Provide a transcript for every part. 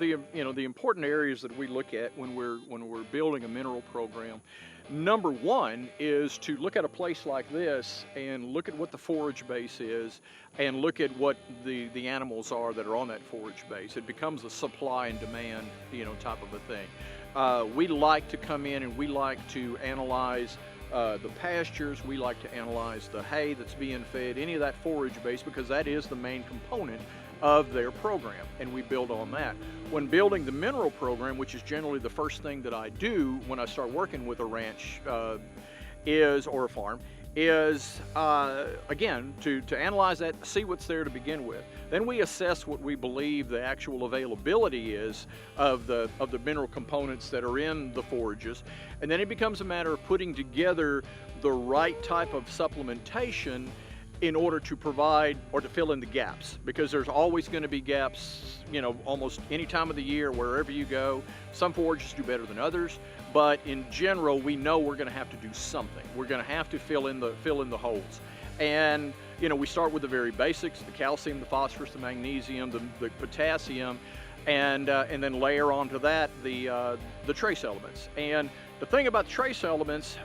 the important areas that we look at when we're building a mineral program. Number one is to look at a place like this and look at what the forage base is and look at what the animals are that are on that forage base. It becomes a supply and demand, type of a thing. We like to come in and we like to analyze the pastures. We like to analyze the hay that's being fed, any of that forage base, because that is the main component of their program, and we build on that. When building the mineral program, which is generally the first thing that I do when I start working with a ranch or a farm, is again to analyze that, see what's there to begin with. Then we assess what we believe the actual availability is of the mineral components that are in the forages, and then it becomes a matter of putting together the right type of supplementation in order to provide or to fill in the gaps, because there's always going to be gaps, almost any time of the year, wherever you go. Some forages do better than others, but in general, we know we're going to have to do something. We're going to have to fill in the holes. And we start with the very basics: the calcium, the phosphorus, the magnesium, the potassium, and then layer onto that the trace elements. And the thing about trace elements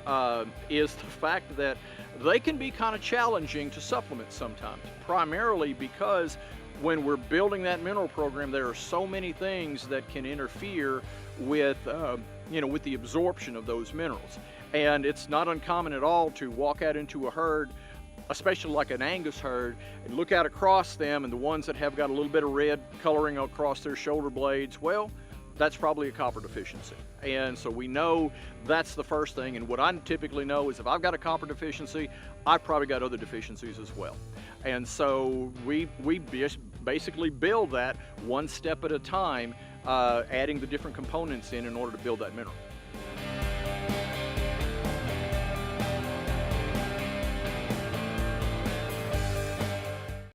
is the fact that they can be kind of challenging to supplement sometimes, primarily because when we're building that mineral program, there are so many things that can interfere with with the absorption of those minerals. And it's not uncommon at all to walk out into a herd, especially like an Angus herd, and look out across them, and the ones that have got a little bit of red coloring across their shoulder blades, well, that's probably a copper deficiency. And so we know that's the first thing. And what I typically know is if I've got a copper deficiency, I've probably got other deficiencies as well. And so we basically build that one step at a time, adding the different components in order to build that mineral.